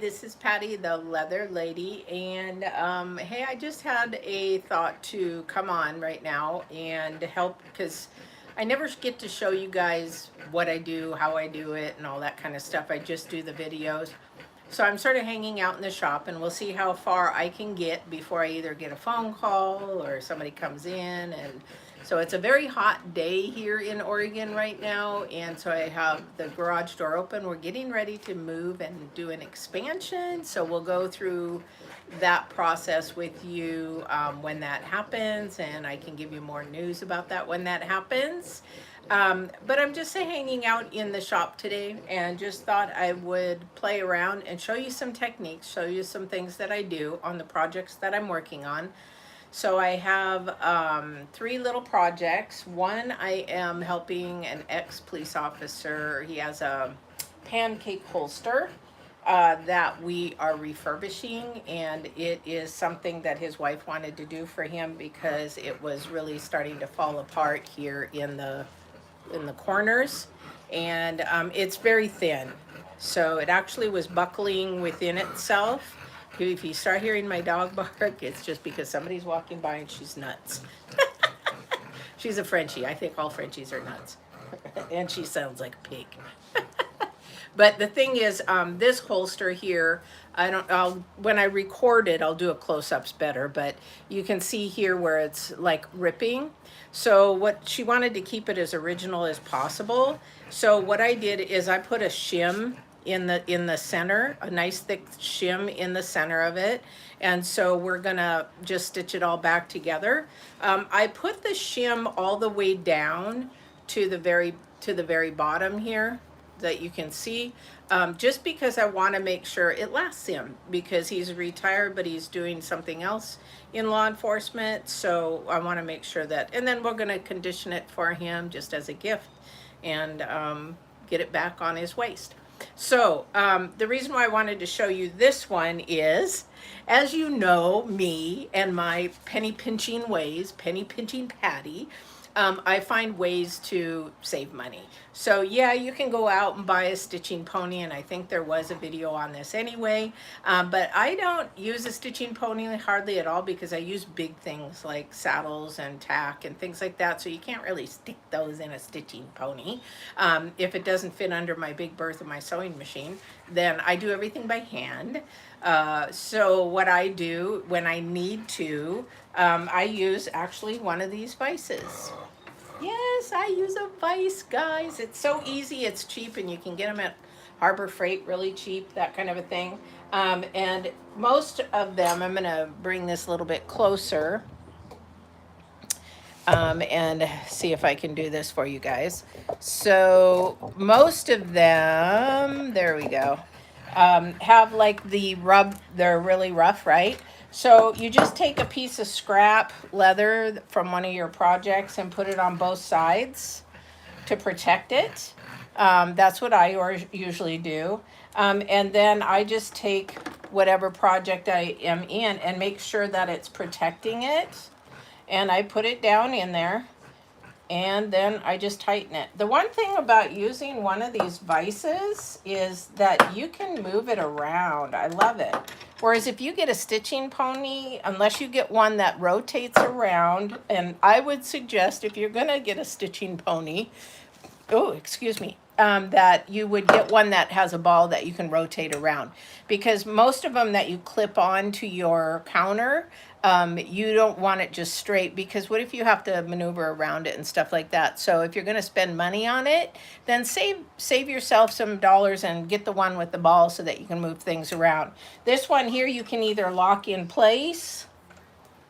This is Patty, the leather lady, and hey, I just had a thought to come on right now and help because I never get to show you guys what I do, how I do it, and all that kind of stuff. I just do the videos. So I'm sort of hanging out in the shop, and we'll see how far I can get before I either get a phone call or somebody comes in. And so it's a very hot day here in Oregon right now, and so I have the garage door open. We're getting ready to move and do an expansion, so we'll go through that process with you when that happens, and I can give you more news about that when that happens. But I'm just hanging out in the shop today and just thought I would play around and show you some techniques, show you some things that I do on the projects that I'm working on. So I have three little projects. One, I am helping an ex-police officer. He has a pancake holster that we are refurbishing, and it is something that his wife wanted to do for him because it was really starting to fall apart here in the corners, and it's very thin. So it actually was buckling within itself. If you start hearing my dog bark, it's just because somebody's walking by and she's nuts. She's a Frenchie. I think all Frenchies are nuts. And she sounds like a pig. But the thing is, this holster here, when I record it, I'll do a close-ups better, but you can see here where it's like ripping. So what she wanted to keep it as original as possible. So what I did is I put a shim in the center, a nice thick shim in the center of it. And so we're gonna just stitch it all back together. I put the shim all the way down to the very bottom here that you can see, just because I want to make sure it lasts him, because he's retired but he's doing something else in law enforcement. So I want to make sure that, and then we're going to condition it for him just as a gift and get it back on his waist. So the reason why I wanted to show you this one is, as you know me and my penny pinching ways, penny pinching Patty, I find ways to save money. So yeah, you can go out and buy a stitching pony, and I think there was a video on this anyway, but I don't use a stitching pony hardly at all because I use big things like saddles and tack and things like that, so you can't really stick those in a stitching pony. If it doesn't fit under my big berth of my sewing machine, then I do everything by hand. So what I do when I need to, I use actually one of these vices. Yes, I use a vise, guys. It's so easy, it's cheap, and you can get them at Harbor Freight really cheap, that kind of a thing. And most of them, I'm going to bring this a little bit closer and see if I can do this for you guys. So most of them, there we go, have like the rub, they're really rough, right? So you just take a piece of scrap leather from one of your projects and put it on both sides to protect it. That's what I usually do. And then I just take whatever project I am in and make sure that it's protecting it. And I put it down in there, and then I just tighten it. The one thing about using one of these vices is that you can move it around. I love it. Whereas if you get a stitching pony, unless you get one that rotates around, and I would suggest if you're gonna get a stitching pony, oh, excuse me, that you would get one that has a ball that you can rotate around, because most of them that you clip on to your counter, you don't want it just straight, because what if you have to maneuver around it and stuff like that? So if you're going to spend money on it, then save yourself some dollars and get the one with the ball so that you can move things around. This one here you can either lock in place,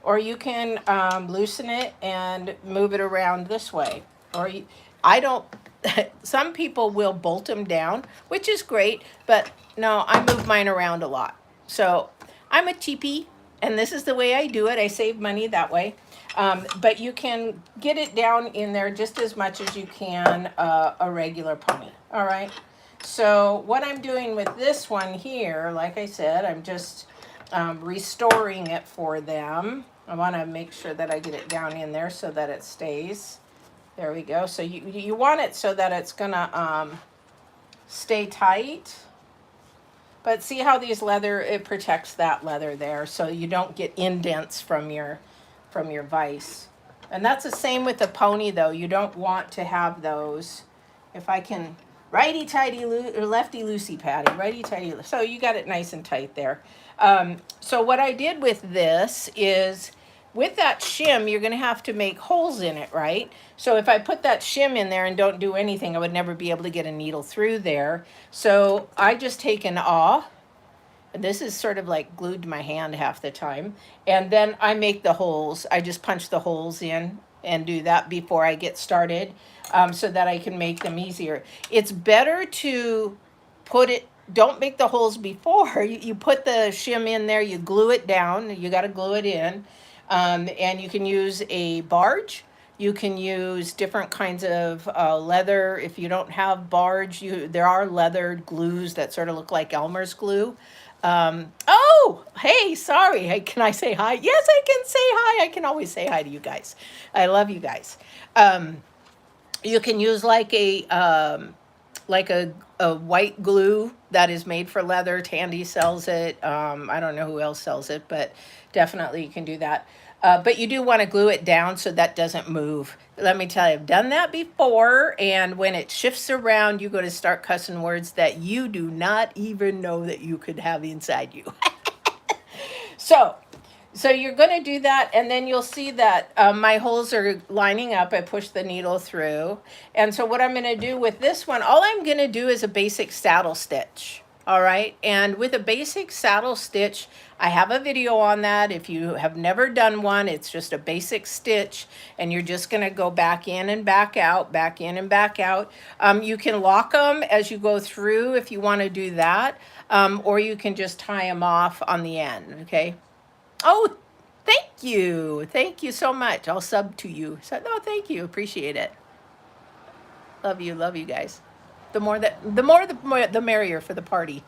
or you can loosen it and move it around this way. Or I don't, some people will bolt them down, which is great, but no, I move mine around a lot. So I'm a cheapie, and this is the way I do it. I save money that way. But you can get it down in there just as much as you can a regular pony. All right. So what I'm doing with this one here, like I said, I'm just restoring it for them. I want to make sure that I get it down in there so that it stays. There we go. So you want it so that it's gonna stay tight. But see how these leather, it protects that leather there, so you don't get indents from your vise. And that's the same with the pony though. You don't want to have those. If I can, righty tighty or lefty loosey patty, righty tighty. So you got it nice and tight there. So what I did with this is, with that shim, you're going to have to make holes in it, right? So if I put that shim in there and don't do anything, I would never be able to get a needle through there. So I just take an awl, and this is sort of like glued to my hand half the time, and then I make the holes. I just punch the holes in and do that before I get started, so that I can make them easier. It's better to put it, don't make the holes before. You put the shim in there, you glue it down, you got to glue it in, and you can use a barge. You can use different kinds of leather. If you don't have barge, there are leather glues that sort of look like Elmer's glue. Oh, hey, sorry. Hey, can I say hi? Yes, I can say hi. I can always say hi to you guys. I love you guys. You can use like a white glue that is made for leather. Tandy sells it. I don't know who else sells it, but definitely you can do that. But you do want to glue it down so that doesn't move. Let me tell you, I've done that before, and when it shifts around, you go to start cussing words that you do not even know that you could have inside you. So you're going to do that, and then you'll see that my holes are lining up. I push the needle through. And so what I'm going to do with this one, all I'm going to do is a basic saddle stitch. All right. And with a basic saddle stitch, I have a video on that. If you have never done one, it's just a basic stitch, and you're just going to go back in and back out, back in and back out. You can lock them as you go through if you want to do that, or you can just tie them off on the end. Okay. Oh, thank you. Thank you so much. I'll sub to you. So, no, thank you. Appreciate it. Love you guys. The merrier for the party.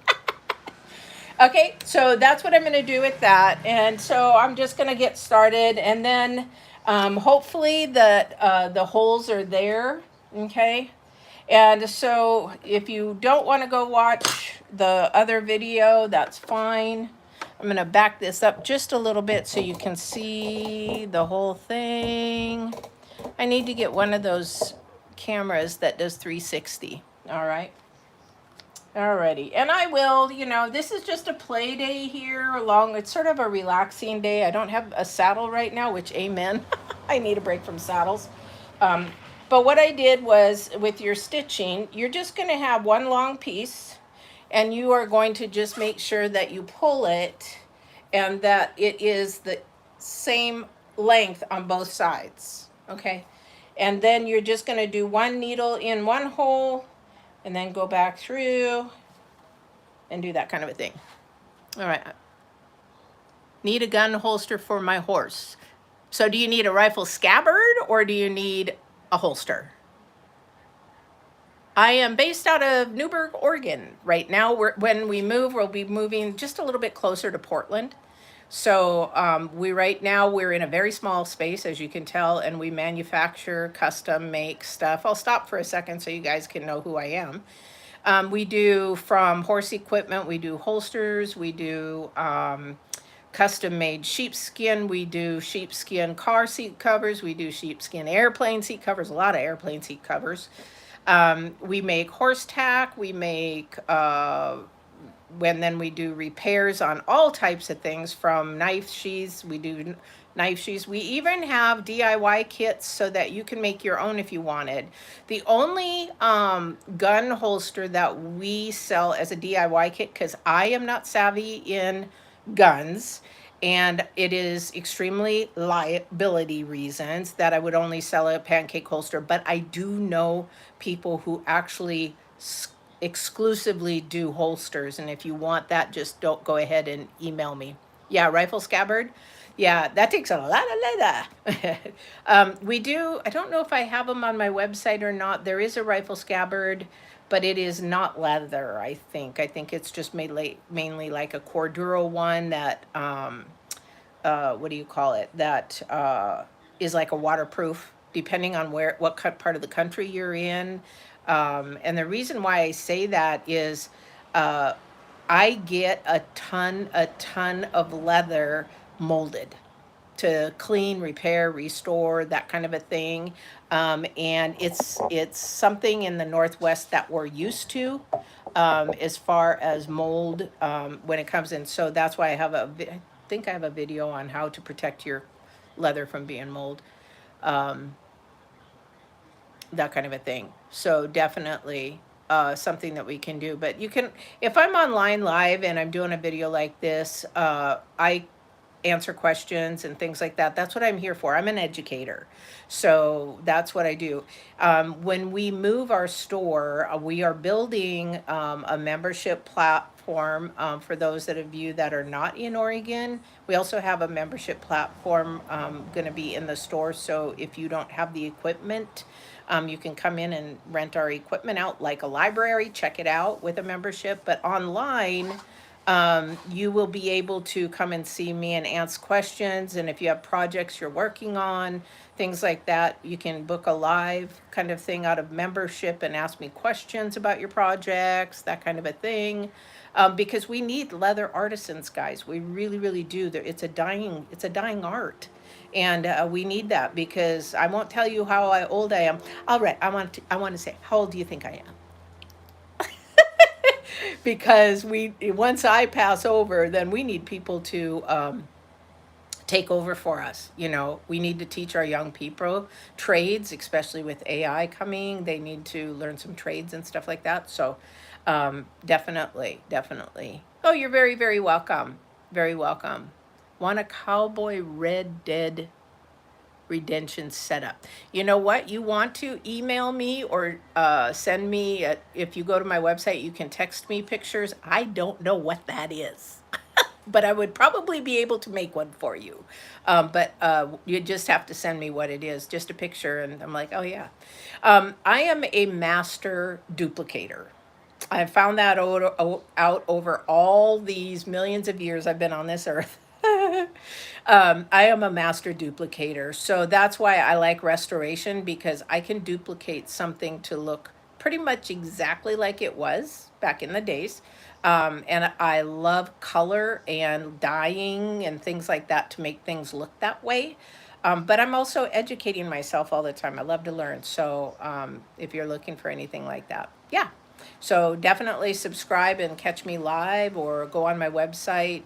Okay, so that's what I'm going to do with that. And so I'm just going to get started, and then hopefully the holes are there. Okay. And so if you don't want to go watch the other video, that's fine. I'm going to back this up just a little bit so you can see the whole thing. I need to get one of those cameras that does 360. All right. Alrighty. And I will, this is just a play day here along. It's sort of a relaxing day. I don't have a saddle right now, which amen. I need a break from saddles. But what I did was, with your stitching, you're just going to have one long piece, and you are going to just make sure that you pull it and that it is the same length on both sides. Okay. And then you're just going to do one needle in one hole and then go back through and do that kind of a thing. All right. Need a gun holster for my horse. So do you need a rifle scabbard or do you need a holster? I am based out of Newburgh, Oregon. Right now, when we move, we'll be moving just a little bit closer to Portland. So right now we're in a very small space, as you can tell, and we manufacture, custom make stuff. I'll stop for a second so you guys can know who I am. We do from horse equipment, we do holsters, we do custom made sheepskin, we do sheepskin car seat covers, we do sheepskin airplane seat covers, a lot of airplane seat covers. We make horse tack, we make then we do repairs on all types of things, from knife sheaths. We do knife sheaths. We even have DIY kits so that you can make your own if you wanted. The only gun holster that we sell as a DIY kit, because I am not savvy in guns, and it is extremely liability reasons that I would only sell a pancake holster, but I do know people who actually exclusively do holsters, and if you want that, just don't go ahead and email me. Yeah, rifle scabbard. Yeah, that takes a lot of leather. We do, I don't know if I have them on my website or not. There is a rifle scabbard, but it is not leather, I think. I think it's just made mainly like a Corduro one that, what do you call it? That is like a waterproof, depending on what part of the country you're in. And the reason why I say that is I get a ton of leather molded to clean, repair, restore, that kind of a thing. And it's something in the Northwest that we're used to, as far as mold, when it comes in. So that's why I think I have a video on how to protect your leather from being mold, um, that kind of a thing. So definitely something that we can do. But you can, if I'm online live and I'm doing a video like this, I answer questions and things like that. That's what I'm here for. I'm an educator. So that's what I do. When we move our store, we are building a membership platform for those of you that are not in Oregon. We also have a membership platform going to be in the store. So if you don't have the equipment, you can come in and rent our equipment out like a library, check it out with a membership. But online, you will be able to come and see me and ask questions. And if you have projects you're working on, things like that, you can book a live kind of thing out of membership and ask me questions about your projects, that kind of a thing. Because we need leather artisans, guys. We really, really do. It's a dying art. And we need that because I won't tell you how old I am. All right, I want to say, how old do you think I am? Because once I pass over, then we need people to take over for us. You know, we need to teach our young people trades, especially with AI coming. They need to learn some trades and stuff like that. So definitely, definitely. Oh, you're very, very welcome. Very welcome. Want a cowboy red dead redemption setup. You know what? You want to email me or send me, if you go to my website, you can text me pictures. I don't know what that is, but I would probably be able to make one for you. But you just have to send me what it is, just a picture. And I'm like, oh, yeah. I am a master duplicator. I found that out over all these millions of years I've been on this earth. I am a master duplicator. So that's why I like restoration, because I can duplicate something to look pretty much exactly like it was back in the days. And I love color and dyeing and things like that to make things look that way. But I'm also educating myself all the time. I love to learn. So if you're looking for anything like that, yeah. So definitely subscribe and catch me live, or go on my website,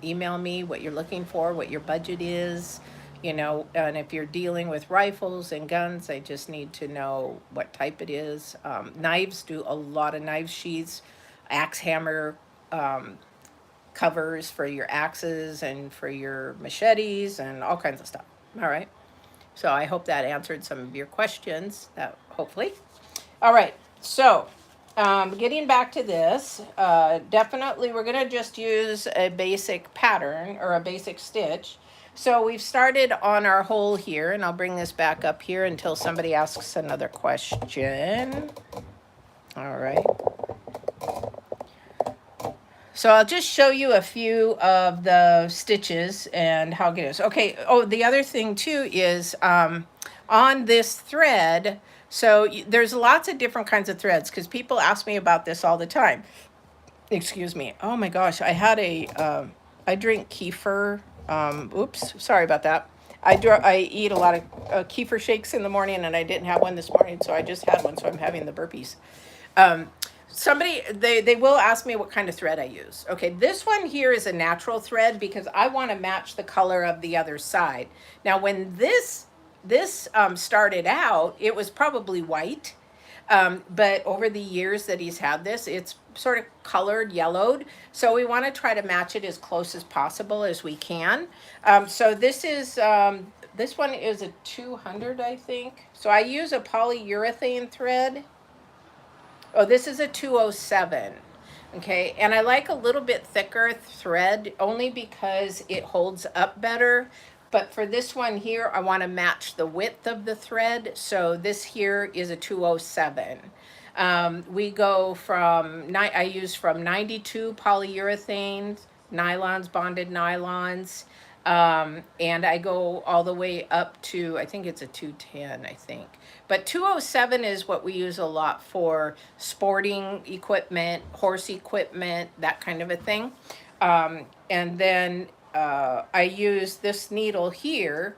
email me what you're looking for, what your budget is, you know, and if you're dealing with rifles and guns, I just need to know what type it is. Knives, do a lot of knife sheaths, axe hammer covers for your axes and for your machetes and all kinds of stuff. All right. So I hope that answered some of your questions, that hopefully. All right. So getting back to this, definitely we're going to just use a basic pattern or a basic stitch. So we've started on our hole here, and I'll bring this back up here until somebody asks another question. All right. So I'll just show you a few of the stitches and how it is. Okay, oh, the other thing too is on this thread, so there's lots of different kinds of threads, because people ask me about this all the time. Excuse me. Oh my gosh, I drink kefir. Oops, sorry about that. I eat a lot of kefir shakes in the morning, and I didn't have one this morning, so I just had one, so I'm having the burpees. Somebody, they will ask me what kind of thread I use. Okay, this one here is a natural thread because I want to match the color of the other side. Now, when this started out, it was probably white, but over the years that he's had this, it's sort of colored, yellowed. So we want to try to match it as close as possible as we can. So this one is a 200, I think. So I use a polyurethane thread. Oh, this is a 207. Okay, and I like a little bit thicker thread only because it holds up better. But for this one here, I want to match the width of the thread. So this here is a 207. We go I use from 92 polyurethanes, nylons, bonded nylons. And I go all the way up to, I think it's a 210, I think. But 207 is what we use a lot for sporting equipment, horse equipment, that kind of a thing. And then I use this needle here.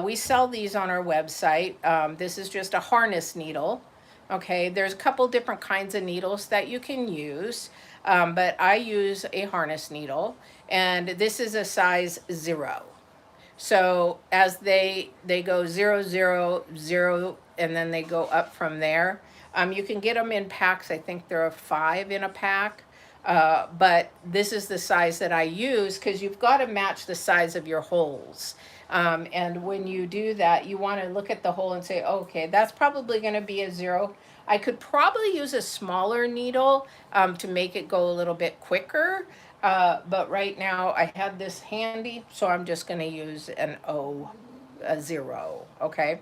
We sell these on our website. This is just a harness needle. Okay, there's a couple different kinds of needles that you can use, but I use a harness needle, and this is a size 0. So as they go 0, 0, 0, and then they go up from there. You can get them in packs. I think there are 5 in a pack. But this is the size that I use because you've got to match the size of your holes. And when you do that, you want to look at the hole and say, okay, that's probably going to be a 0. I could probably use a smaller needle to make it go a little bit quicker. But right now I had this handy, so I'm just going to use an O, a 0. Okay.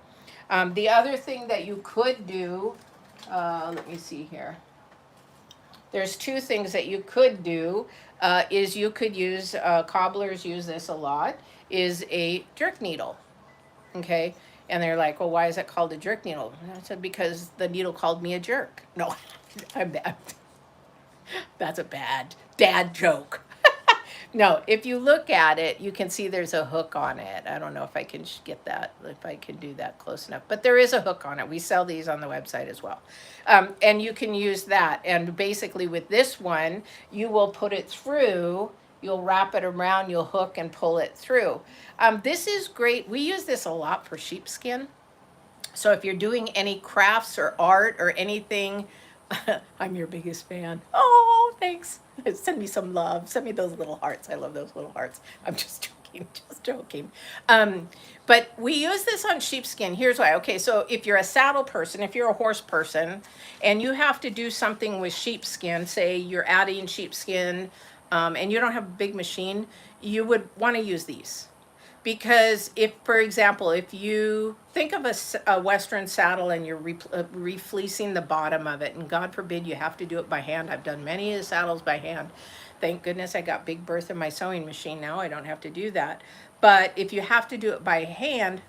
The other thing that you could do, let me see here. There's 2 things that you could do. Is you could use, cobblers use this a lot, is a jerk needle. Okay. And they're like, well, why is it called a jerk needle? And I said, because the needle called me a jerk. No, I'm bad. That's a bad dad joke. No, if you look at it, you can see there's a hook on it. I don't know if I can get that, if I can do that close enough. But there is a hook on it. We sell these on the website as well. And you can use that. And basically with this one, you will put it through, you'll wrap it around, you'll hook and pull it through. This is great. We use this a lot for sheepskin. So if you're doing any crafts or art or anything, I'm your biggest fan. Oh, thanks. Send me some love. Send me those little hearts. I love those little hearts. I'm just joking, just joking. But we use this on sheepskin. Here's why. Okay, so if you're a saddle person, if you're a horse person, and you have to do something with sheepskin, say you're adding sheepskin, and you don't have a big machine, you would want to use these. Because if, for example, if you think of a Western saddle and you're refleecing the bottom of it, and God forbid you have to do it by hand. I've done many of the saddles by hand. Thank goodness I got Big Bertha in my sewing machine now. I don't have to do that. But if you have to do it by hand,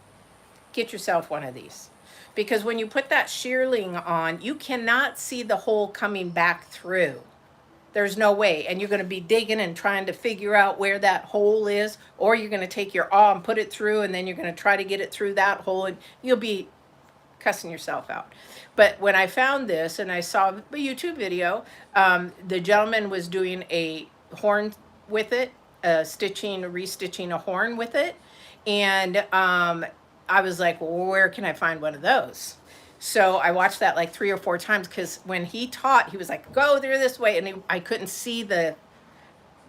get yourself one of these. Because when you put that shearling on, you cannot see the hole coming back through. There's no way. And you're going to be digging and trying to figure out where that hole is, or you're going to take your awl and put it through, and then you're going to try to get it through that hole, and you'll be cussing yourself out. But when I found this and I saw a YouTube video, the gentleman was doing a horn with it, restitching a horn with it. And I was like, well, where can I find one of those? So I watched that like 3 or 4 times, because when he taught, he was like, go through this way. And I couldn't see the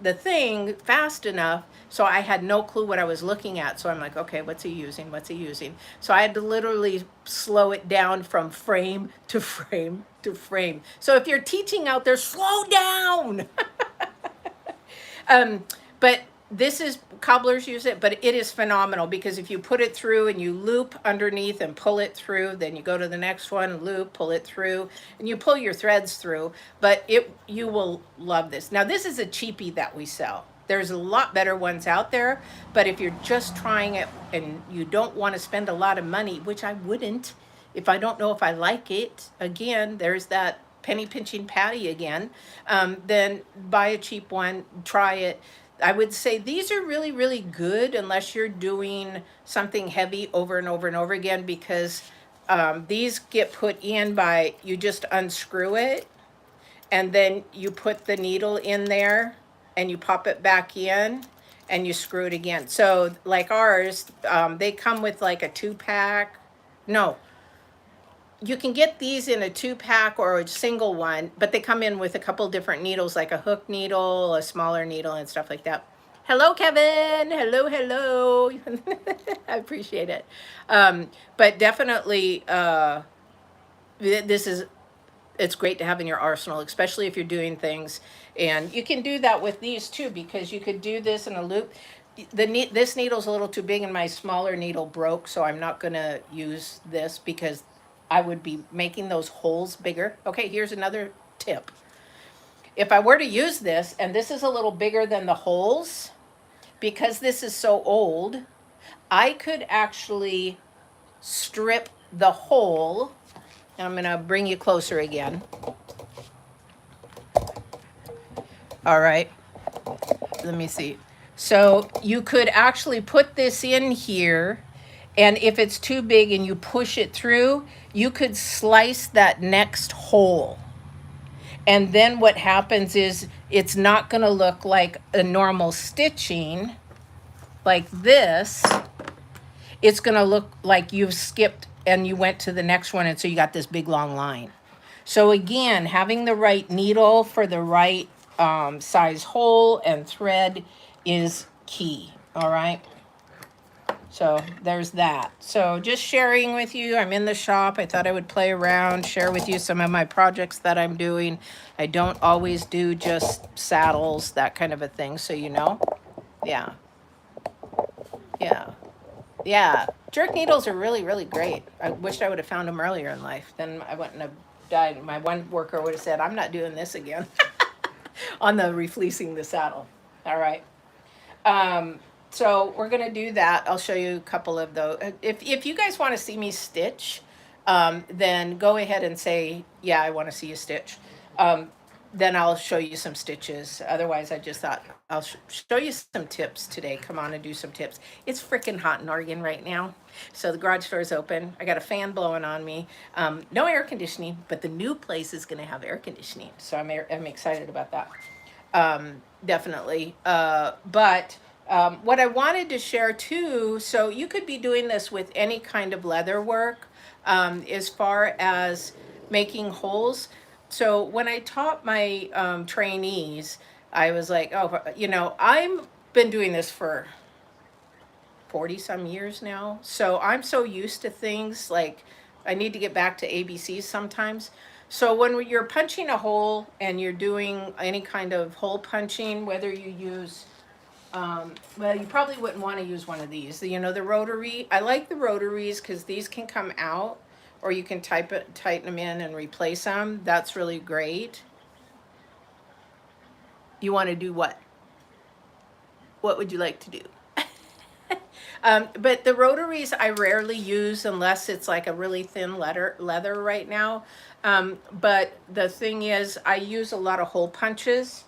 thing fast enough. So I had no clue what I was looking at. So I'm like, okay, what's he using? What's he using? So I had to literally slow it down from frame to frame to frame. So if you're teaching out there, slow down. But this is, cobblers use it, but it is phenomenal, because if you put it through and you loop underneath and pull it through, then you go to the next one, loop, pull it through, and you pull your threads through. But you will love this. Now, this is a cheapie that we sell. There's a lot better ones out there, but if you're just trying it and you don't want to spend a lot of money, which I wouldn't if I don't know if I like it, again, there's that penny pinching Patty again, then buy a cheap one, try it. I would say these are really, really good unless you're doing something heavy over and over and over again, because these get put in by, you just unscrew it and then you put the needle in there and you pop it back in and you screw it again. So like ours, they come with like a 2-pack. No, you can get these in a 2-pack or a single one, but they come in with a couple different needles, like a hook needle, a smaller needle, and stuff like that. Hello, Kevin. Hello, hello. I appreciate it. But definitely, it's great to have in your arsenal, especially if you're doing things. And you can do that with these too, because you could do this in a loop. This needle's a little too big and my smaller needle broke, so I'm not going to use this because I would be making those holes bigger. Okay, here's another tip. If I were to use this, and this is a little bigger than the holes, because this is so old, I could actually strip the hole. I'm going to bring you closer again. All right. Let me see. So you could actually put this in here, and if it's too big and you push it through, you could slice that next hole. And then what happens is it's not going to look like a normal stitching like this. It's going to look like you've skipped and you went to the next one, and so you got this big long line. So again, having the right needle for the right size hole and thread is key. All right. So there's that. So just sharing with you, I'm in the shop. I thought I would play around, share with you some of my projects that I'm doing. I don't always do just saddles, that kind of a thing. So you know, yeah, yeah, yeah. Jerk needles are really, really great. I wished I would have found them earlier in life. Then I wouldn't have died. My one worker would have said, I'm not doing this again on the refleecing the saddle. All right. So we're going to do that. I'll show you a couple of those. If you guys want to see me stitch, then go ahead and say, yeah, I want to see you stitch. Then I'll show you some stitches. Otherwise, I just thought I'll show you some tips today. Come on and do some tips. It's freaking hot in Oregon right now. So the garage door is open. I got a fan blowing on me. No air conditioning, but the new place is going to have air conditioning. So I'm excited about that. Definitely. But what I wanted to share too, so you could be doing this with any kind of leather work, as far as making holes. So when I taught my trainees, I was like, oh, you know, I've been doing this for 40 some years now. So I'm so used to things like I need to get back to ABCs sometimes. So when you're punching a hole and you're doing any kind of hole punching, whether you use, well, you probably wouldn't want to use one of these. You know, the rotary. I like the rotaries because these can come out, or you can tighten them in and replace them. That's really great. You want to do what? What would you like to do? But the rotaries I rarely use unless it's like a really thin leather right now. But the thing is, I use a lot of hole punches.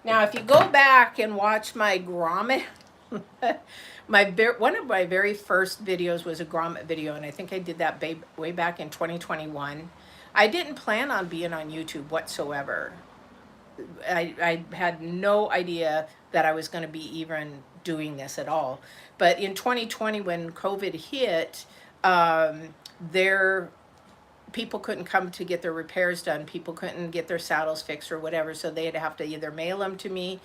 Now, if you go back and watch my grommet, one of my very first videos was a grommet video, and I think I did that way back in 2021. I didn't plan on being on YouTube whatsoever. I had no idea that I was going to be even doing this at all. But in 2020, when COVID hit, there people couldn't come to get their repairs done. People couldn't get their saddles fixed or whatever, so they'd have to either mail them to me.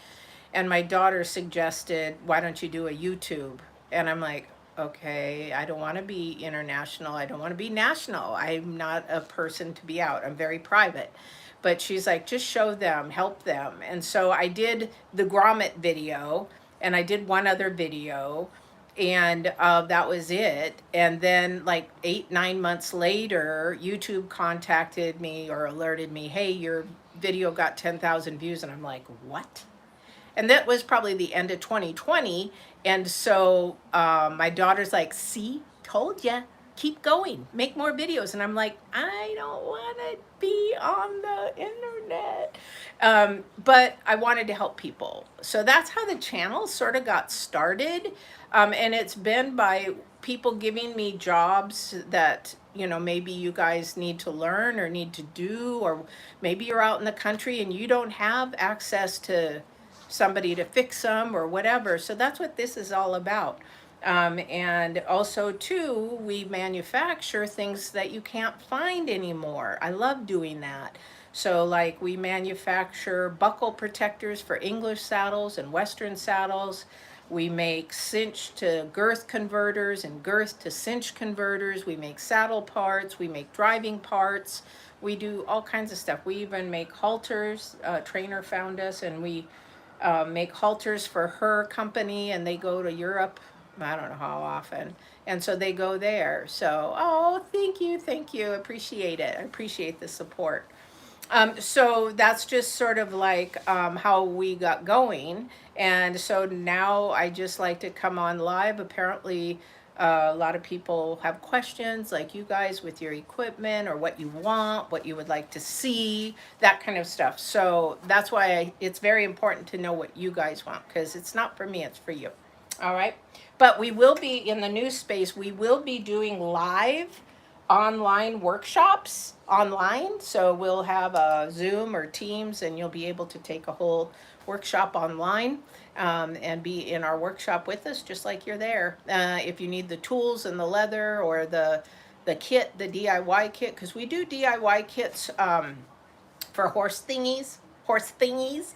And my daughter suggested, why don't you do a YouTube? And I'm like, okay, I don't want to be international. I don't want to be national. I'm not a person to be out. I'm very private. But she's like, just show them, help them. And so I did the grommet video, and I did one other video, and that was it. And then like 8-9 months later, YouTube contacted me or alerted me, hey, your video got 10,000 views. And I'm like, what? And that was probably the end of 2020. And so my daughter's like, see, told ya, keep going, make more videos. And I'm like, I don't want to be on the internet. But I wanted to help people. So that's how the channel sort of got started. And it's been by people giving me jobs that, you know, maybe you guys need to learn or need to do, or maybe you're out in the country and you don't have access to somebody to fix them or whatever. So that's what this is all about. And also too, we manufacture things that you can't find anymore. I love doing that. So like we manufacture buckle protectors for English saddles and Western saddles. We make cinch to girth converters and girth to cinch converters. We make saddle parts. We make driving parts. We do all kinds of stuff. We even make halters. A trainer found us, and we make halters for her company, and they go to Europe. I don't know how often. And so they go there. So, oh, thank you. Appreciate it. I appreciate the support. So that's just sort of like how we got going. And so now I just like to come on live. Apparently, a lot of people have questions like you guys with your equipment or what you want, what you would like to see, that kind of stuff. So that's why it's very important to know what you guys want because it's not for me, it's for you. All right. But we will be in the new space, we will be doing live online workshops online. So we'll have a Zoom or Teams, and you'll be able to take a whole workshop online and be in our workshop with us, just like you're there. If you need the tools and the leather or the kit, the DIY kit, because we do DIY kits for horse thingies. Horse thingies.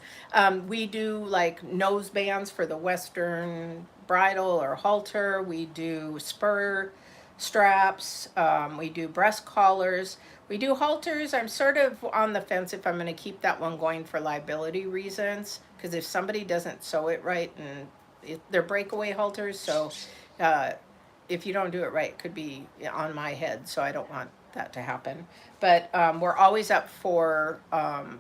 We do like nose bands for the Western bridle or halter. We do spur straps. We do breast collars. We do halters. I'm sort of on the fence if I'm going to keep that one going for liability reasons. Because if somebody doesn't sew it right, and they're breakaway halters, so if you don't do it right, it could be on my head. So I don't want that to happen. But we're always up for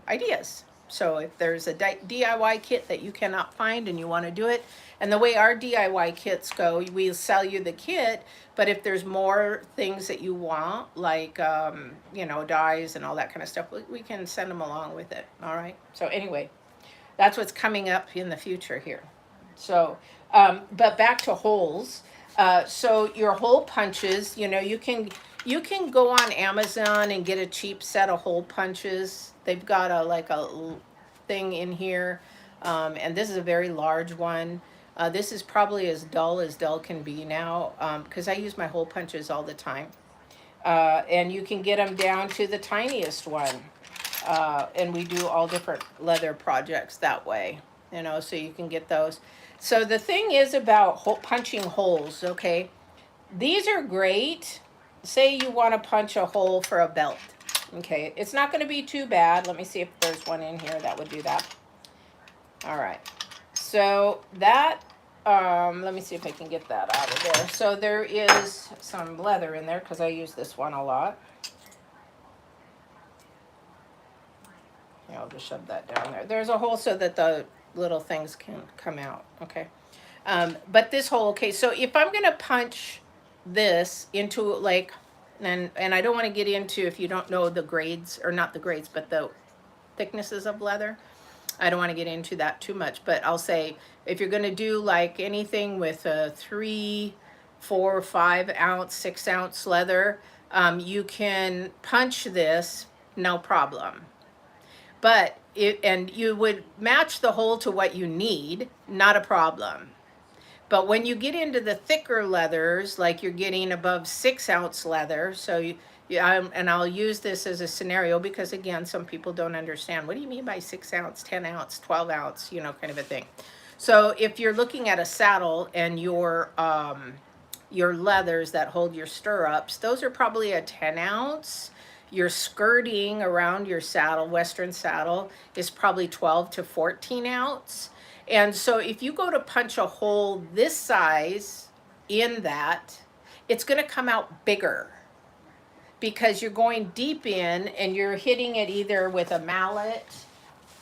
ideas. So if there's a DIY kit that you cannot find and you want to do it, and the way our DIY kits go, we'll sell you the kit, but if there's more things that you want, like, dyes and all that kind of stuff, we can send them along with it. All right. So anyway, that's what's coming up in the future here. So, but back to holes. So your hole punches, you can go on Amazon and get a cheap set of hole punches. They've got a thing in here, and this is a very large one. This is probably as dull can be now, because I use my hole punches all the time. And you can get them down to the tiniest one. And we do all different leather projects that way, so you can get those. So the thing is about punching holes, okay? These are great. Say you want to punch a hole for a belt. Okay, it's not going to be too bad. Let me see if there's one in here that would do that. All right. So that, let me see if I can get that out of there. So there is some leather in there because I use this one a lot. Yeah, I'll just shove that down there. There's a hole so that the little things can come out. Okay. But this hole, okay, so if I'm going to punch this into like, and I don't want to get into, if you don't know the grades, or not the grades, but the thicknesses of leather. I don't want to get into that too much, but I'll say if you're going to do like anything with a 3, 4, 5 ounce, 6 ounce leather, you can punch this, no problem. But and you would match the hole to what you need, not a problem. But when you get into the thicker leathers, like you're getting above 6 ounce leather, so and I'll use this as a scenario because, again, some people don't understand. What do you mean by 6 ounce, 10 ounce, 12 ounce, kind of a thing. So if you're looking at a saddle and your leathers that hold your stirrups, those are probably a 10 ounce. Your skirting around your saddle, Western saddle, is probably 12 to 14 ounce. And so if you go to punch a hole this size in that, it's going to come out bigger because you're going deep in and you're hitting it either with a mallet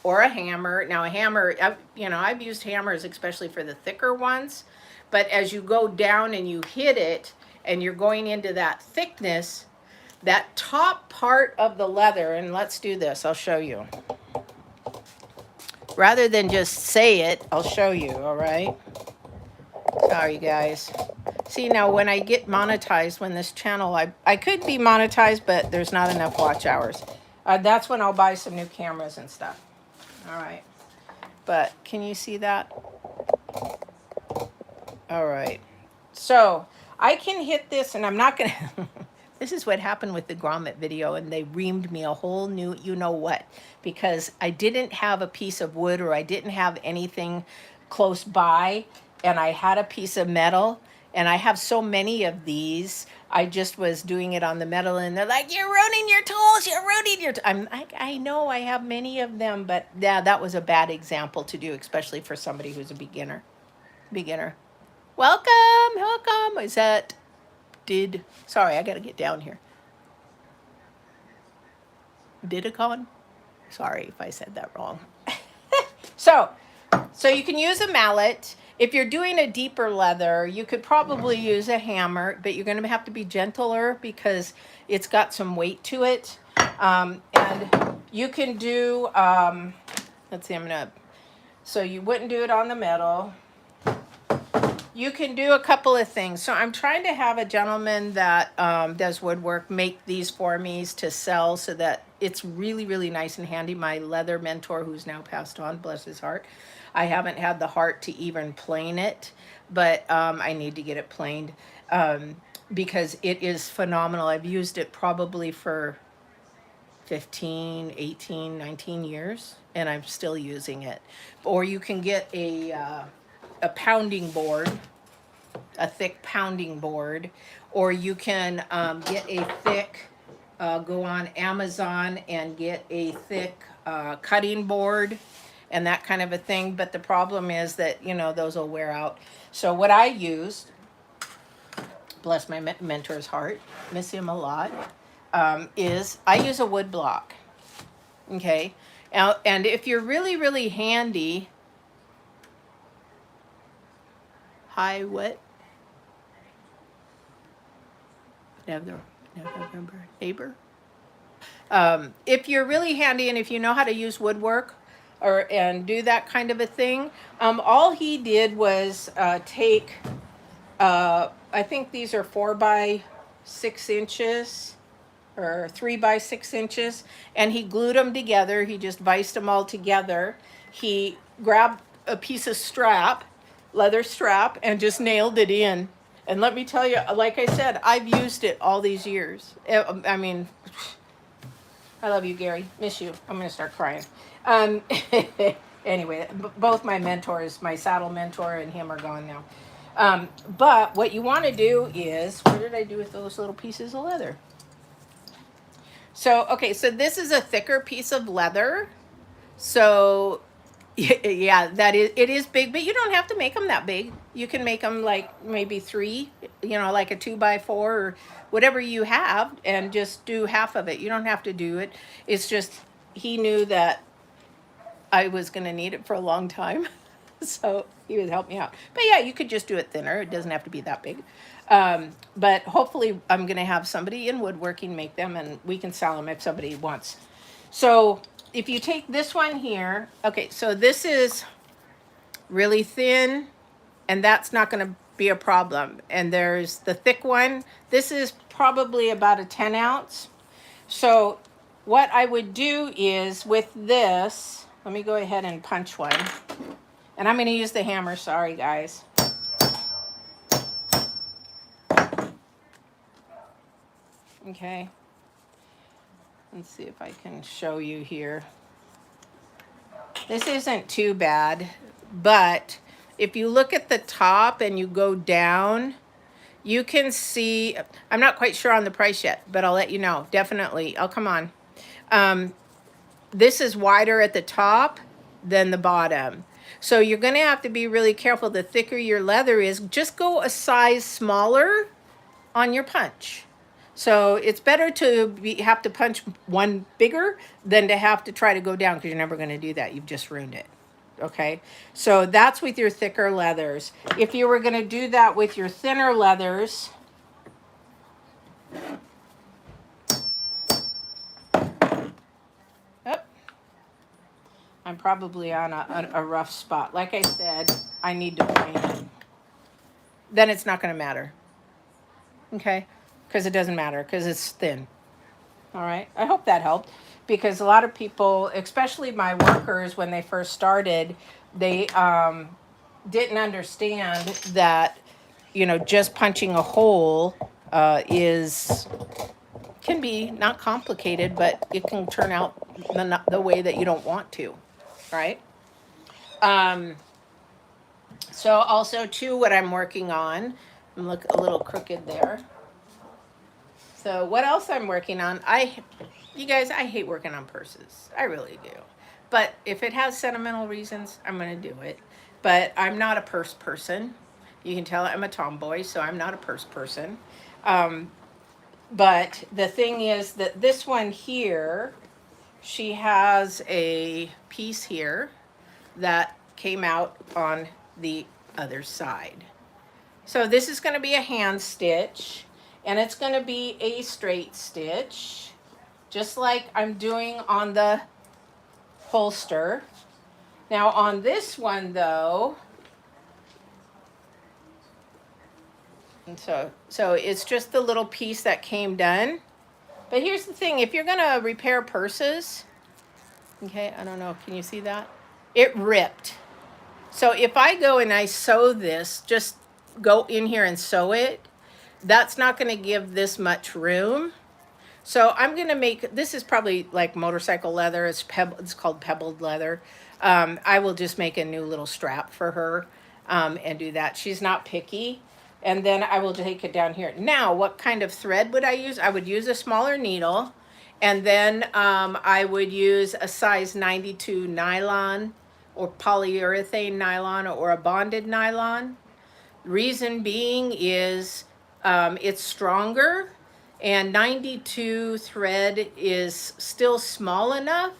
or a hammer. Now a hammer, I've used hammers especially for the thicker ones, but as you go down and you hit it and you're going into that thickness, that top part of the leather, and let's do this, I'll show you. Rather than just say it, I'll show you, all right? Sorry, guys. See, now when I get monetized, when this channel, I could be monetized, but there's not enough watch hours. That's when I'll buy some new cameras and stuff. All right. But can you see that? All right. So I can hit this, and I'm not going to... This is what happened with the grommet video, and they reamed me a whole new you-know-what, because I didn't have a piece of wood or I didn't have anything close by, and I had a piece of metal, and I have so many of these. I just was doing it on the metal, and they're like, "You're ruining your tools, you're ruining your..." I'm like, I know I have many of them, but yeah, that was a bad example to do, especially for somebody who's a beginner. Welcome. Is that... Sorry, I gotta get down here. Didicon? Sorry if I said that wrong. So you can use a mallet. If you're doing a deeper leather, you could probably use a hammer, but you're going to have to be gentler because it's got some weight to it. And you can do, let's see, so you wouldn't do it on the metal. You can do a couple of things. So I'm trying to have a gentleman that does woodwork make these for me to sell so that it's really, really nice and handy. My leather mentor, who's now passed on, bless his heart, I haven't had the heart to even plane it, but I need to get it planed because it is phenomenal. I've used it probably for 15, 18, 19 years, and I'm still using it. Or you can get a pounding board, a thick pounding board, or you can get a thick, go on Amazon and get a thick cutting board and that kind of a thing. But the problem is that, you know, those will wear out. So what I used, bless my mentor's heart, miss him a lot, is I use a wood block. Okay. And if you're really, really handy, hi, what? Neighbor. If you're really handy and if you know how to use woodwork and do that kind of a thing, all he did was take, I think these are 4 by 6 inches or 3 by 6 inches, and he glued them together. He just viced them all together. He grabbed a piece of strap, leather strap, and just nailed it in. And let me tell you, like I said, I've used it all these years. I mean, I love you, Gary. Miss you. I'm going to start crying. Anyway, both my mentors, my saddle mentor and him, are gone now. But what you want to do is, what did I do with those little pieces of leather? So, okay, so this is a thicker piece of leather. So, yeah, it is big, but you don't have to make them that big. You can make them like maybe 3, you know, like a 2 by 4 or whatever you have, and just do half of it. You don't have to do it. It's just, he knew that I was going to need it for a long time. So he would help me out. But yeah, you could just do it thinner. It doesn't have to be that big. But hopefully I'm going to have somebody in woodworking make them, and we can sell them if somebody wants. So if you take this one here, okay, so this is really thin, and that's not going to be a problem. And there's the thick one. This is probably about a 10 ounce. So what I would do is with this, let me go ahead and punch one. And I'm going to use the hammer. Sorry, guys. Okay. Let's see if I can show you here. This isn't too bad, but if you look at the top and you go down, you can see, I'm not quite sure on the price yet, but I'll let you know. Definitely. Oh, come on. This is wider at the top than the bottom. So you're going to have to be really careful. The thicker your leather is, just go a size smaller on your punch. So it's better to have to punch one bigger than to have to try to go down, because you're never going to do that. You've just ruined it. Okay, so that's with your thicker leathers. If you were going to do that with your thinner leathers, I'm probably on a rough spot. Like I said, I need to plane it. Then it's not going to matter. Okay, because it doesn't matter because it's thin. All right, I hope that helped, because a lot of people, especially my workers, when they first started, they didn't understand that, you know, just punching a hole can be not complicated, but it can turn out the way that you don't want to, right? So also too, what I'm working on, I'm look a little crooked there. So what else I'm working on? You guys, I hate working on purses. I really do. But if it has sentimental reasons, I'm going to do it. But I'm not a purse person. You can tell I'm a tomboy, so I'm not a purse person. But the thing is that this one here she has a piece here that came out on the other side. So this is going to be a hand stitch, and it's going to be a straight stitch, just like I'm doing on the holster. Now on this one though, and so it's just the little piece that came done. But here's the thing, if you're gonna repair purses, okay, I don't know, can you see that? It ripped. So if I go and I sew this, just go in here and sew it, that's not gonna give this much room. So I'm gonna make, this is probably like motorcycle leather, it's called pebbled leather. I will just make a new little strap for her and do that. She's not picky. And then I will take it down here. Now, what kind of thread would I use? I would use a smaller needle, and then I would use a size 92 nylon or polyurethane nylon or a bonded nylon. Reason being is it's stronger, and 92 thread is still small enough,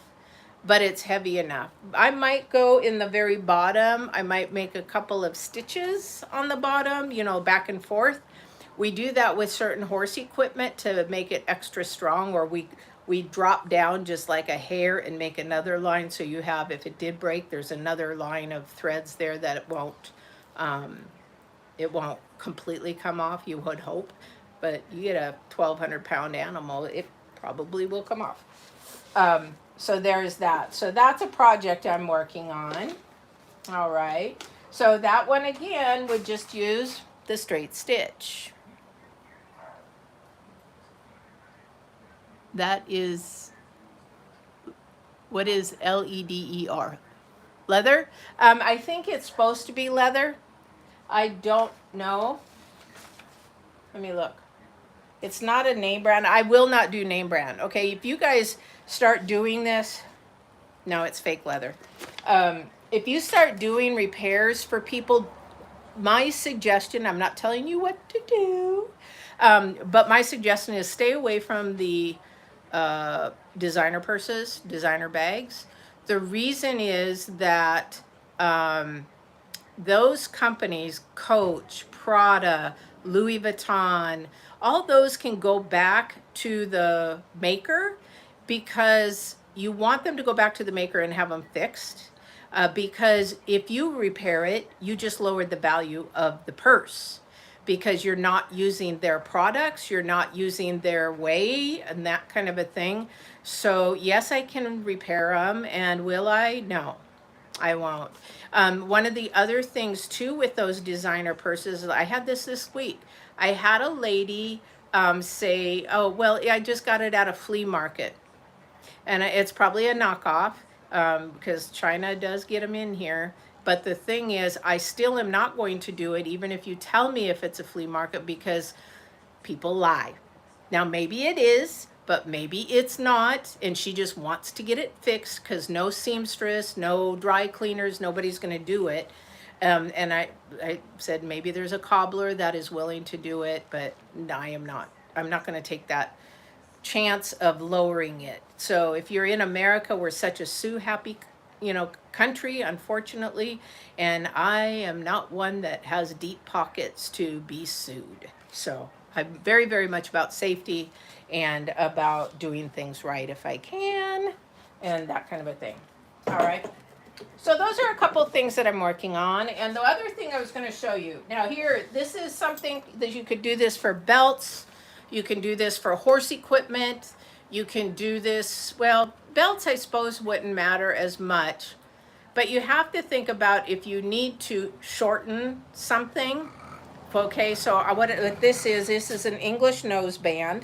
but it's heavy enough. I might go in the very bottom. I might make a couple of stitches on the bottom, you know, back and forth. We do that with certain horse equipment to make it extra strong, or we drop down just like a hair and make another line, so you have, if it did break, there's another line of threads there that it won't completely come off, you would hope. But you get a 1,200 pound animal, it probably will come off. So there's that. So that's a project I'm working on. All right. So that one again would just use the straight stitch. That is, what is L-E-D-E-R? Leather? I think it's supposed to be leather. I don't know. Let me look. It's not a name brand. I will not do name brand. Okay, if you guys start doing this, no, it's fake leather. If you start doing repairs for people, my suggestion, I'm not telling you what to do, but my suggestion is stay away from the designer purses, designer bags. The reason is that those companies, Coach, Prada, Louis Vuitton, all those can go back to the maker, because you want them to go back to the maker and have them fixed. Because if you repair it, you just lowered the value of the purse, because you're not using their products, you're not using their way and that kind of a thing. So yes, I can repair them, and will I? No, I won't. One of the other things too with those designer purses, I had this week. I had a lady say, oh, well, I just got it at a flea market. And it's probably a knockoff, because China does get them in here. But the thing is, I still am not going to do it, even if you tell me if it's a flea market, because people lie. Now, maybe it is, but maybe it's not, and she just wants to get it fixed, because no seamstress, no dry cleaners, nobody's going to do it. And I said, maybe there's a cobbler that is willing to do it, but I am not. I'm not going to take that chance of lowering it. So if you're in America, we're such a sue happy, you know, country, unfortunately, and I am not one that has deep pockets to be sued. So I'm very, very much about safety and about doing things right if I can, and that kind of a thing. All right. So those are a couple of things that I'm working on. And the other thing I was going to show you. Now here, this is something that you could do this for belts. You can do this for horse equipment. You can do this, well, belts I suppose wouldn't matter as much. But you have to think about if you need to shorten something. Okay, so what this is an English noseband.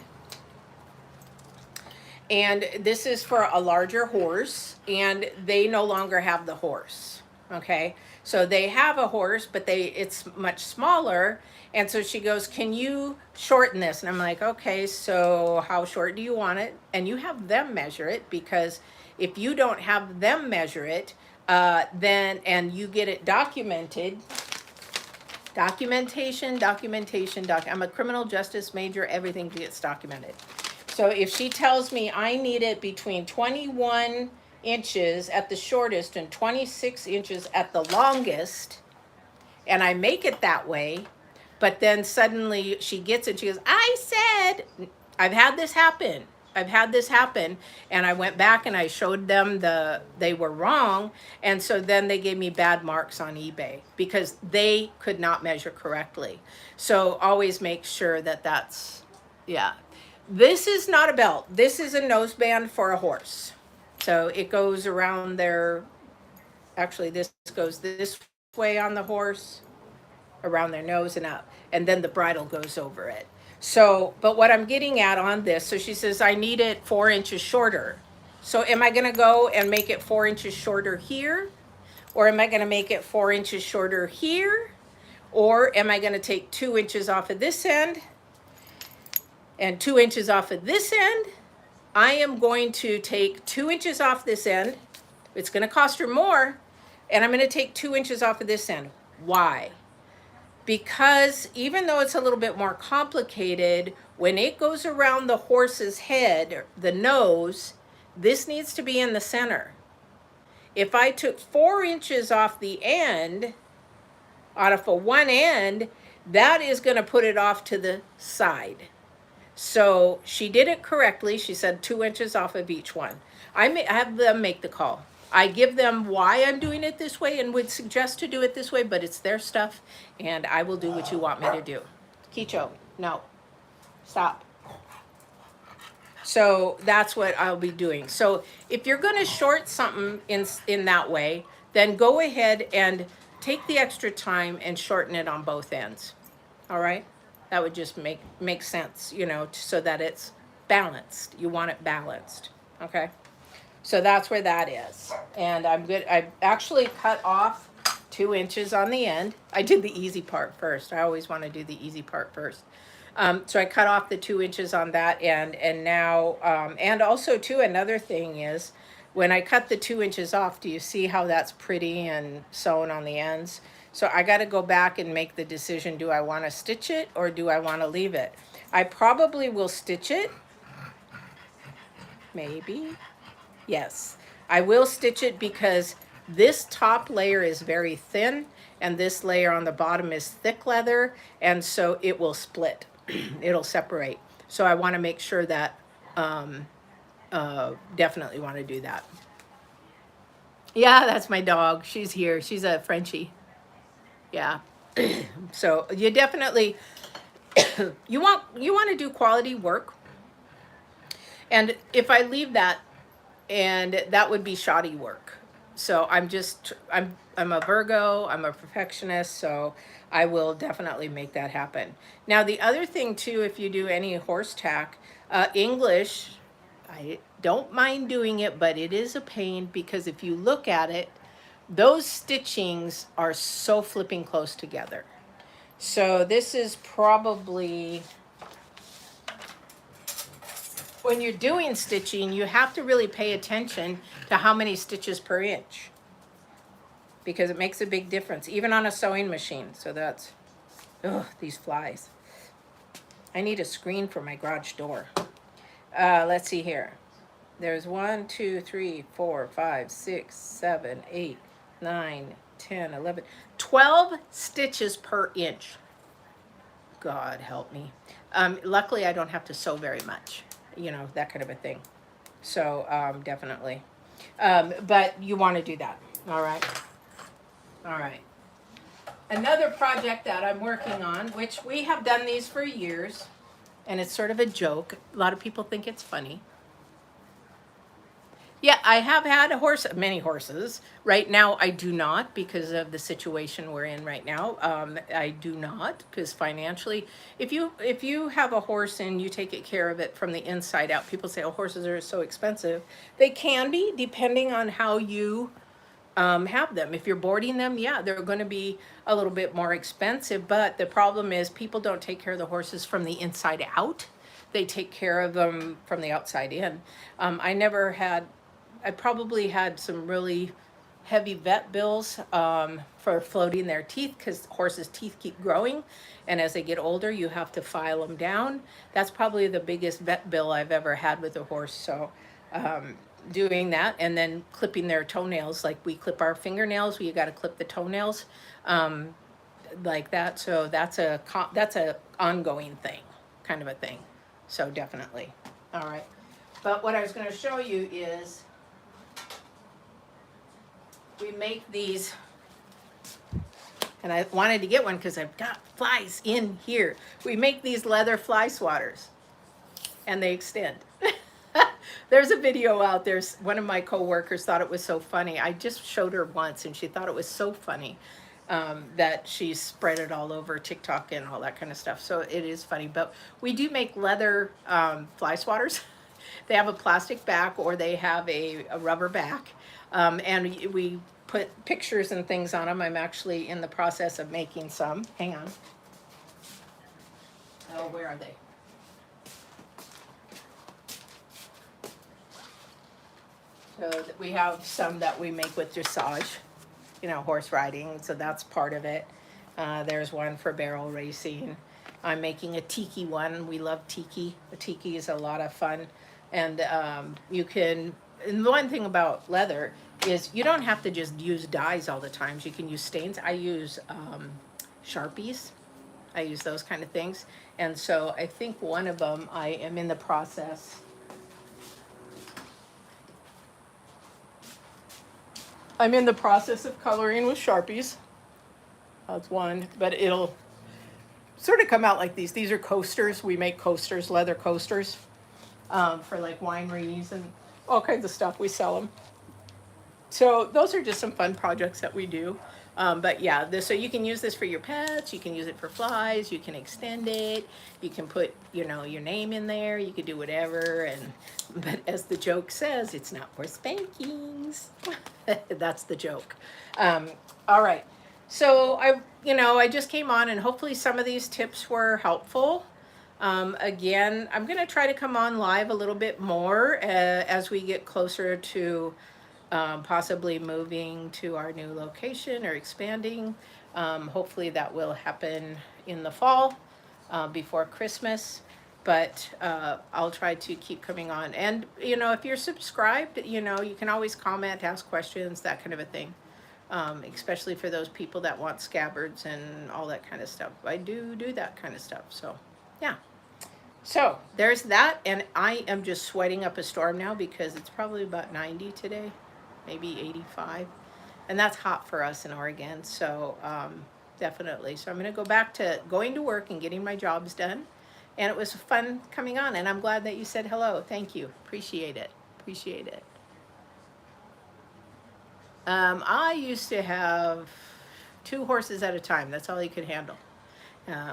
And this is for a larger horse, and they no longer have the horse. Okay, so they have a horse, but it's much smaller. And so she goes, can you shorten this? And I'm like, okay, so how short do you want it? And you have them measure it, because if you don't have them measure it, then, and you get it documented, I'm a criminal justice major, everything gets documented. So if she tells me I need it between 21 inches at the shortest and 26 inches at the longest, and I make it that way, but then suddenly she gets it, she goes, I said, I've had this happen. I've had this happen. And I went back and I showed them they were wrong. And so then they gave me bad marks on eBay because they could not measure correctly. So always make sure that that's, yeah. This is not a belt. This is a noseband for a horse. So it goes around their, actually this goes this way on the horse, around their nose and up, and then the bridle goes over it. So, but what I'm getting at on this, so she says, I need it 4 inches shorter. So am I gonna go and make it 4 inches shorter here? Or am I gonna make it 4 inches shorter here? Or am I gonna take 2 inches off of this end and 2 inches off of this end? I am going to take 2 inches off this end. It's gonna cost her more. And I'm gonna take 2 inches off of this end. Why? Because even though it's a little bit more complicated, when it goes around the horse's head, the nose, this needs to be in the center. If I took 4 inches off the end, out of one end, that is going to put it off to the side. So she did it correctly. She said 2 inches off of each one. I have them make the call. I give them why I'm doing it this way and would suggest to do it this way, but it's their stuff, and I will do what you want me to do. Kicho, no. Stop. So that's what I'll be doing. So if you're going to short something in that way, then go ahead and take the extra time and shorten it on both ends. All right? That would just make sense, you know, so that it's balanced. You want it balanced. Okay? So that's where that is. And I'm good. I actually cut off 2 inches on the end. I did the easy part first. I always want to do the easy part first. So I cut off the 2 inches on that end. And now, and also too, another thing is when I cut the 2 inches off, do you see how that's pretty and sewn on the ends? So I got to go back and make the decision. Do I want to stitch it or do I want to leave it? I probably will stitch it. Maybe. Yes, I will stitch it because this top layer is very thin and this layer on the bottom is thick leather, and so it will split. It'll separate. So I want to make sure that definitely want to do that. Yeah, that's my dog. She's here. She's a Frenchie. Yeah. So you definitely you want to do quality work. And if I leave that, and that would be shoddy work. So I'm a Virgo, I'm a perfectionist, so I will definitely make that happen. Now the other thing too, if you do any horse tack, English, I don't mind doing it, but it is a pain because if you look at it, those stitchings are so flipping close together. So this is probably, when you're doing stitching, you have to really pay attention to how many stitches per inch because it makes a big difference, even on a sewing machine. So that's, these flies. I need a screen for my garage door. Let's see here. There's 1, 2, 3, 4, 5, 6, 7, 8, 9, 10, 11, 12 stitches per inch. God help me. Luckily, I don't have to sew very much. You know, that kind of a thing. So definitely. But you want to do that. All right. All right. Another project that I'm working on, which we have done these for years, and it's sort of a joke. A lot of people think it's funny. Yeah, I have had many horses. Right now, I do not because of the situation we're in right now. I do not because financially, if you have a horse and you take care of it from the inside out, people say, "Oh, horses are so expensive." They can be depending on how you have them. If you're boarding them, yeah, they're going to be a little bit more expensive. But the problem is, people don't take care of the horses from the inside out. They take care of them from the outside in. I probably had some really heavy vet bills for floating their teeth because horses' teeth keep growing. And as they get older, you have to file them down. That's probably the biggest vet bill I've ever had with a horse. So doing that and then clipping their toenails like we clip our fingernails, you got to clip the toenails like that. So that's a ongoing thing, kind of a thing. So definitely. All right. But what I was going to show you is we make these, and I wanted to get one because I've got flies in here. We make these leather fly swatters, and they extend. There's a video out there. One of my coworkers thought it was so funny. I just showed her once, and she thought it was so funny that she spread it all over TikTok and all that kind of stuff. So it is funny. But we do make leather fly swatters. They have a plastic back or they have a rubber back. And we put pictures and things on them. I'm actually in the process of making some. Hang on. Oh, where are they? So we have some that we make with dressage, you know, horse riding. So that's part of it. There's one for barrel racing. I'm making a tiki one. We love tiki. The tiki is a lot of fun. And you can, and the one thing about leather is you don't have to just use dyes all the time. You can use stains. I use Sharpies. I use those kind of things. And so I think one of them I am in the process. I'm in the process of coloring with Sharpies. That's one, but it'll sort of come out like these. These are coasters. We make coasters, leather coasters, for like wineries and all kinds of stuff. We sell them. So those are just some fun projects that we do. But yeah, so you can use this for your pets. You can use it for flies. You can extend it. You can put, you know, your name in there. You can do whatever. But as the joke says, it's not for spankings. That's the joke. All right. So I just came on, and hopefully some of these tips were helpful. Again, I'm going to try to come on live a little bit more as we get closer to possibly moving to our new location or expanding. Hopefully that will happen in the fall before Christmas. But I'll try to keep coming on. And, if you're subscribed, you can always comment, ask questions, that kind of a thing. Especially for those people that want scabbards and all that kind of stuff. I do that kind of stuff. So, yeah. So there's that. And I am just sweating up a storm now because it's probably about 90 today, maybe 85. And that's hot for us in Oregon. So definitely. So I'm going to go back to going to work and getting my jobs done. And it was fun coming on, and I'm glad that you said hello. Thank you. Appreciate it. Appreciate it. I used to have 2 horses at a time. That's all you could handle.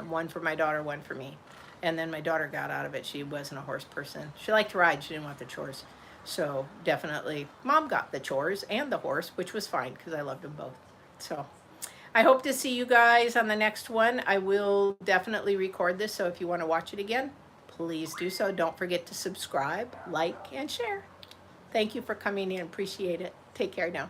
One for my daughter, one for me. And then my daughter got out of it. She wasn't a horse person. She liked to ride. She didn't want the chores. So definitely, Mom got the chores and the horse, which was fine because I loved them both. So I hope to see you guys on the next one. I will definitely record this, so if you want to watch it again, please do so. Don't forget to subscribe, like, and share. Thank you for coming in. Appreciate it. Take care now.